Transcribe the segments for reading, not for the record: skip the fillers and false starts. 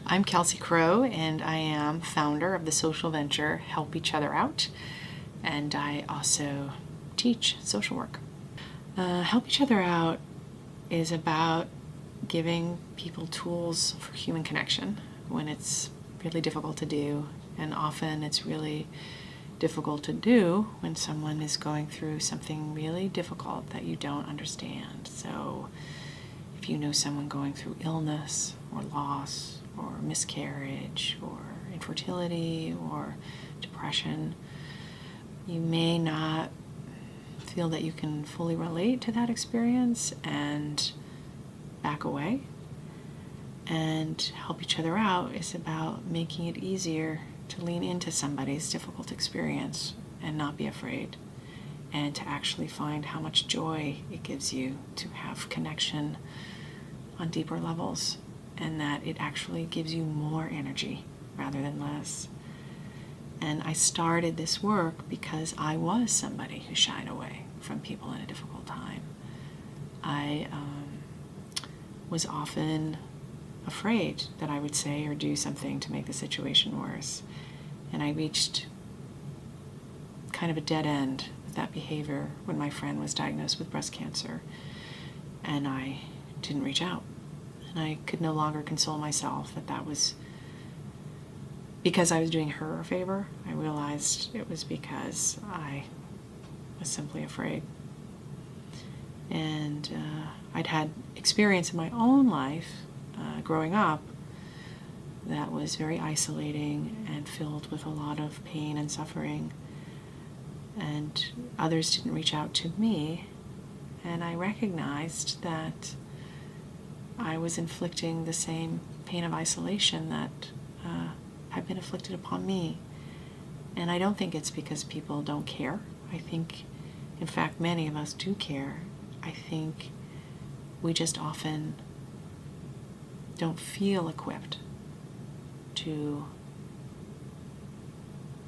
I'm Kelsey Crowe, and I am founder of the social venture Help Each Other Out, and I also teach social work. Help Each Other Out is about giving people tools for human connection when it's really difficult to do, and often it's really difficult to do when someone is going through something really difficult that you don't understand. So if you know someone going through illness or loss or miscarriage or infertility or depression, you may not feel that you can fully relate to that experience and back away. And Help Each Other Out is about making it easier to lean into somebody's difficult experience and not be afraid, and to actually find how much joy it gives you to have connection on deeper levels, and that it actually gives you more energy rather than less. And I started this work because I was somebody who shied away from people in a difficult time. I was often afraid that I would say or do something to make the situation worse. And I reached kind of a dead end with that behavior when my friend was diagnosed with breast cancer, and I didn't reach out. And I could no longer console myself that that was because I was doing her a favor. I realized it was because I was simply afraid. And I'd had experience in my own life growing up that was very isolating and filled with a lot of pain and suffering. And others didn't reach out to me. And I recognized that I was inflicting the same pain of isolation that had been inflicted upon me. And I don't think it's because people don't care. I think, in fact, many of us do care. I think we just often don't feel equipped to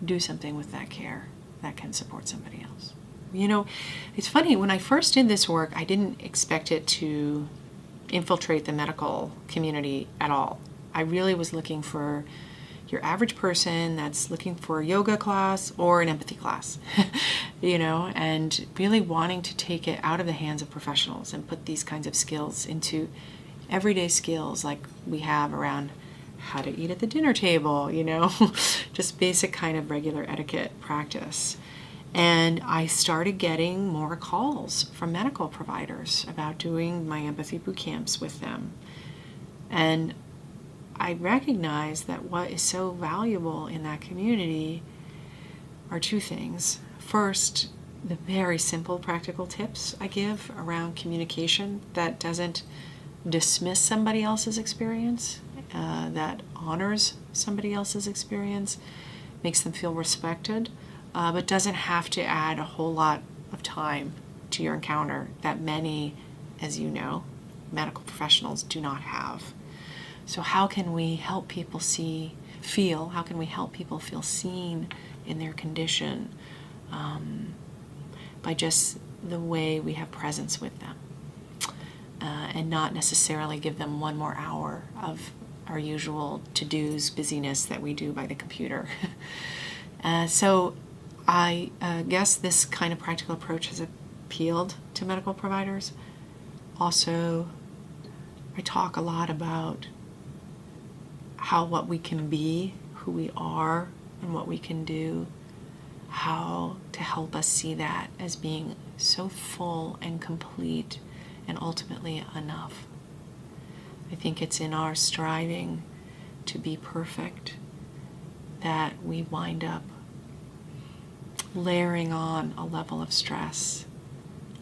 do something with that care that can support somebody else. You know, it's funny, when I first did this work, I didn't expect it to infiltrate the medical community at all. I really was looking for your average person that's looking for a yoga class or an empathy class, you know, and really wanting to take it out of the hands of professionals and put these kinds of skills into everyday skills like we have around how to eat at the dinner table, you know, just basic kind of regular etiquette practice. And I started getting more calls from medical providers about doing my empathy boot camps with them. And I recognize that what is so valuable in that community are two things. First, the very simple practical tips I give around communication that doesn't dismiss somebody else's experience, that honors somebody else's experience, makes them feel respected, but doesn't have to add a whole lot of time to your encounter that many, as you know, medical professionals do not have. So how can we help people how can we help people feel seen in their condition by just the way we have presence with them, and not necessarily give them one more hour of our usual to-dos busyness that we do by the computer. So I guess this kind of practical approach has appealed to medical providers. Also, I talk a lot about what we can be, who we are, and what we can do, how to help us see that as being so full and complete and ultimately enough. I think it's in our striving to be perfect that we wind up layering on a level of stress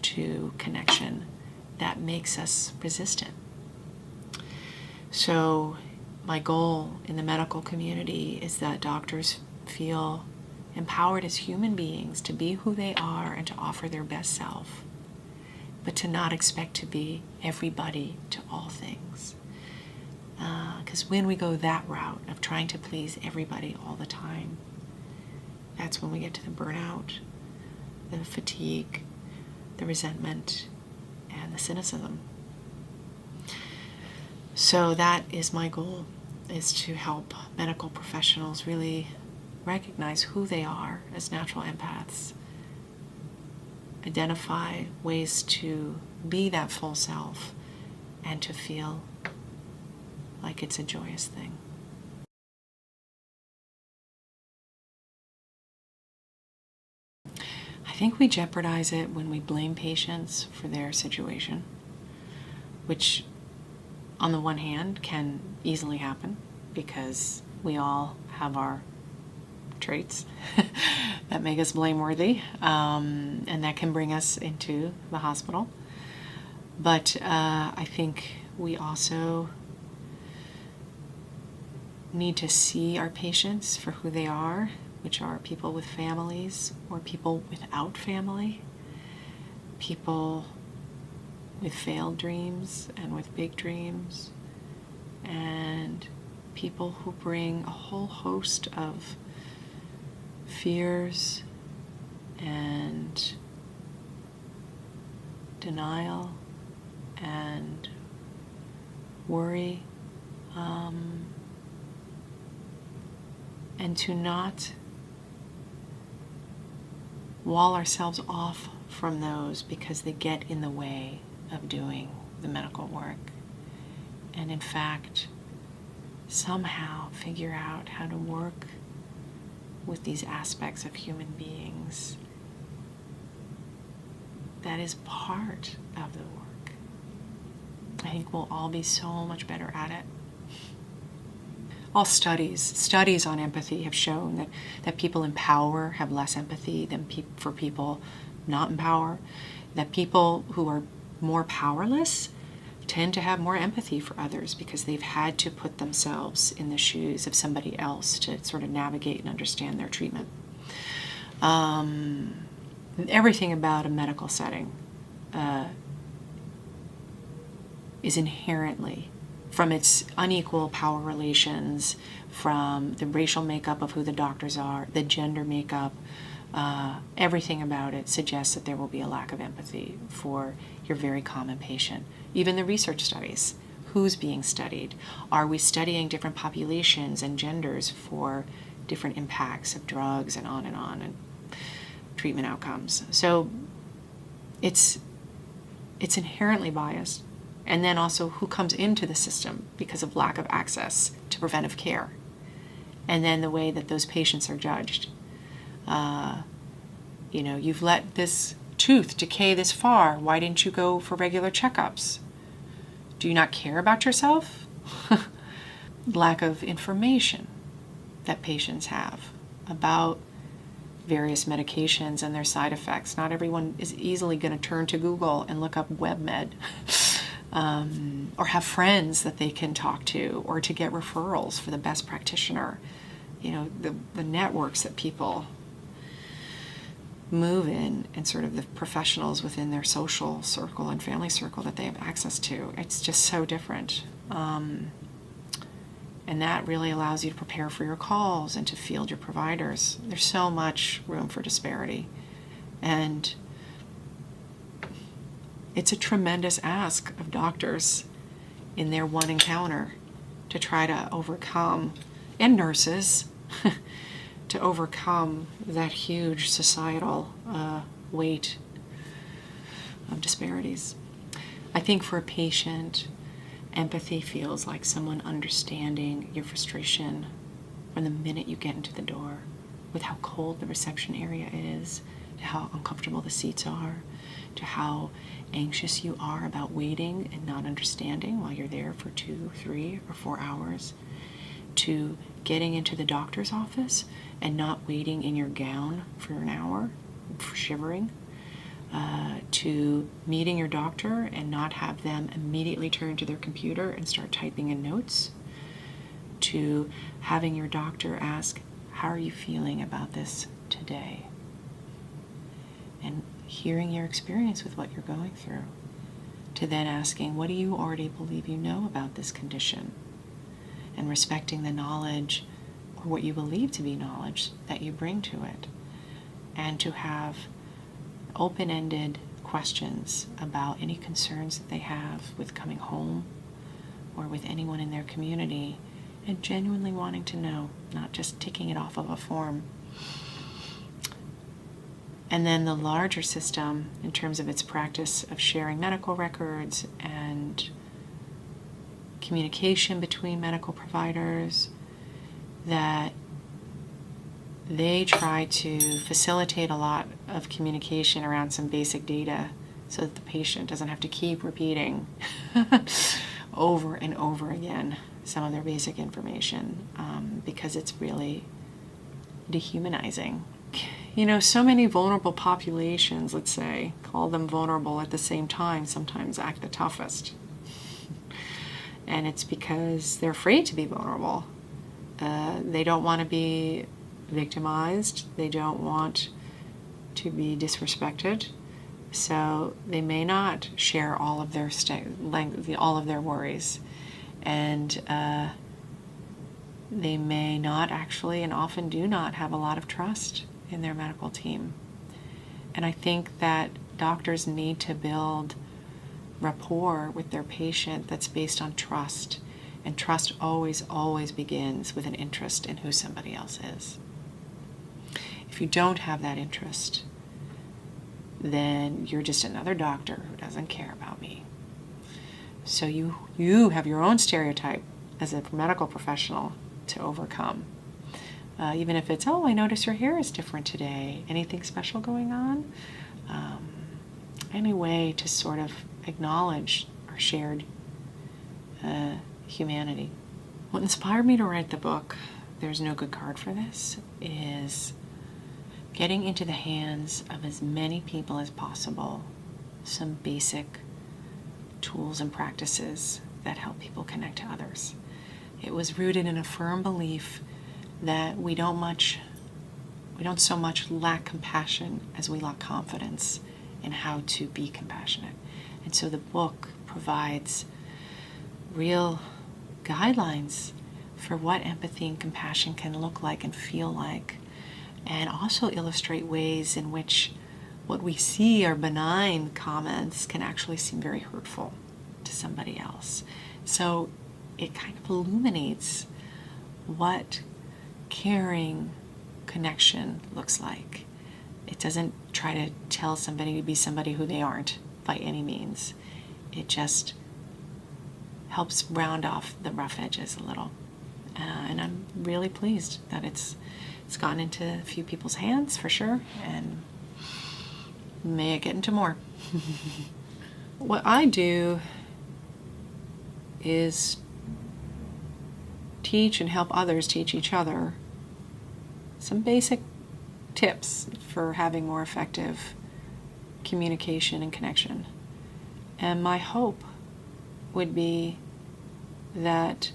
to connection that makes us resistant. So my goal in the medical community is that doctors feel empowered as human beings to be who they are and to offer their best self, but to not expect to be everybody to all things. Because when we go that route of trying to please everybody all the time, that's when we get to the burnout, the fatigue, the resentment, and the cynicism. So that is my goal, is to help medical professionals really recognize who they are as natural empaths, identify ways to be that full self, and to feel like it's a joyous thing. I think we jeopardize it when we blame patients for their situation, which on the one hand can easily happen because we all have our traits that make us blameworthy, and that can bring us into the hospital. But I think we also need to see our patients for who they are, which are people with families or people without family, people with failed dreams and with big dreams, and people who bring a whole host of fears and denial and worry, and to not wall ourselves off from those because they get in the way of doing the medical work, and in fact somehow figure out how to work with these aspects of human beings that is part of the work. I think we'll all be so much better at it. All studies on empathy have shown that people in power have less empathy than for people not in power, that people who are more powerless tend to have more empathy for others because they've had to put themselves in the shoes of somebody else to sort of navigate and understand their treatment. Everything about a medical setting is inherently, from its unequal power relations, from the racial makeup of who the doctors are, the gender makeup, everything about it suggests that there will be a lack of empathy for your very common patient. Even the research studies, who's being studied? Are we studying different populations and genders for different impacts of drugs and on, and treatment outcomes? So it's inherently biased. And then also who comes into the system because of lack of access to preventive care. And then the way that those patients are judged. You've let this tooth decay this far. Why didn't you go for regular checkups? Do you not care about yourself? Lack of information that patients have about various medications and their side effects. Not everyone is easily going to turn to Google and look up WebMed. Or have friends that they can talk to, or to get referrals for the best practitioner. The networks that people move in, and sort of the professionals within their social circle and family circle that they have access to. It's just so different. And that really allows you to prepare for your calls and to field your providers. There's so much room for disparity. And it's a tremendous ask of doctors in their one encounter to try to overcome, and nurses, to overcome that huge societal weight of disparities. I think for a patient, empathy feels like someone understanding your frustration from the minute you get into the door, with how cold the reception area is, to how uncomfortable the seats are, to how anxious you are about waiting and not understanding while you're there for 2, 3, or 4 hours, to getting into the doctor's office and not waiting in your gown for an hour, for shivering, to meeting your doctor and not have them immediately turn to their computer and start typing in notes, to having your doctor ask, "How are you feeling about this today?" And hearing your experience with what you're going through, to then asking, what do you already believe you know about this condition? And respecting the knowledge, or what you believe to be knowledge, that you bring to it. And to have open-ended questions about any concerns that they have with coming home or with anyone in their community, and genuinely wanting to know, not just ticking it off of a form. And then the larger system, in terms of its practice of sharing medical records and communication between medical providers, that they try to facilitate a lot of communication around some basic data so that the patient doesn't have to keep repeating over and over again some of their basic information, because it's really dehumanizing. So many vulnerable populations, let's say, call them vulnerable at the same time, sometimes act the toughest. And it's because they're afraid to be vulnerable. They don't want to be victimized. They don't want to be disrespected. So they may not share all of their all of their worries. And they may not actually, and often do not, have a lot of trust in their medical team. And I think that doctors need to build rapport with their patient that's based on trust. And trust always, always begins with an interest in who somebody else is. If you don't have that interest, then you're just another doctor who doesn't care about me. So you have your own stereotype as a medical professional to overcome. Even if it's, I notice your hair is different today. Anything special going on? Any way to sort of acknowledge our shared humanity. What inspired me to write the book, There's No Good Card for This, is getting into the hands of as many people as possible some basic tools and practices that help people connect to others. It was rooted in a firm belief that we don't so much lack compassion as we lack confidence in how to be compassionate. And so the book provides real guidelines for what empathy and compassion can look like and feel like, and also illustrate ways in which what we see are benign comments can actually seem very hurtful to somebody else. So it kind of illuminates what caring connection looks like. It doesn't try to tell somebody to be somebody who they aren't by any means. It just helps round off the rough edges a little. And I'm really pleased that it's gotten into a few people's hands for sure, and may it get into more. What I do is teach and help others teach each other some basic tips for having more effective communication and connection. And my hope would be that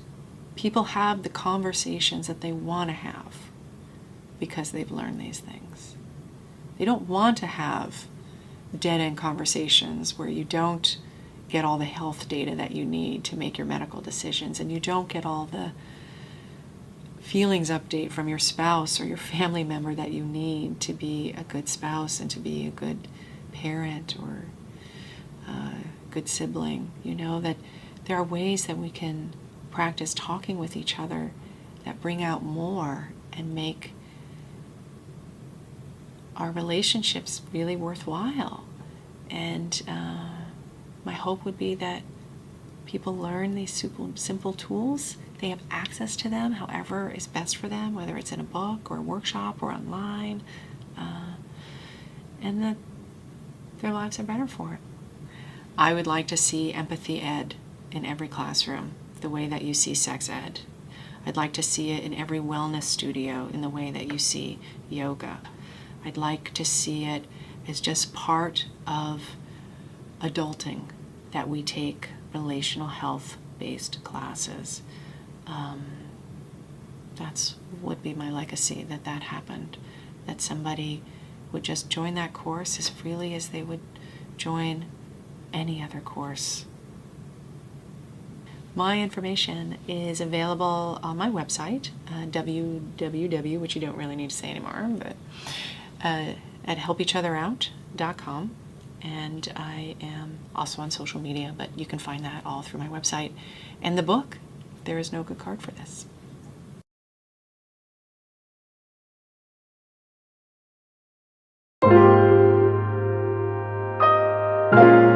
people have the conversations that they want to have because they've learned these things. They don't want to have dead-end conversations where you don't get all the health data that you need to make your medical decisions, and you don't get all the feelings update from your spouse or your family member that you need to be a good spouse and to be a good parent or a good sibling. That there are ways that we can practice talking with each other that bring out more and make our relationships really worthwhile. And my hope would be that people learn these simple tools. They have access to them however is best for them, whether it's in a book or a workshop or online, and that their lives are better for it. I would like to see empathy ed in every classroom, the way that you see sex ed. I'd like to see it in every wellness studio in the way that you see yoga. I'd like to see it as just part of adulting, that we take relational health-based classes. That's would be my legacy, that happened, that somebody would just join that course as freely as they would join any other course. My information is available on my website, www, which you don't really need to say anymore, but at helpeachotherout.com. And I am also on social media, but you can find that all through my website. And the book, There Is No Good Card for This. you.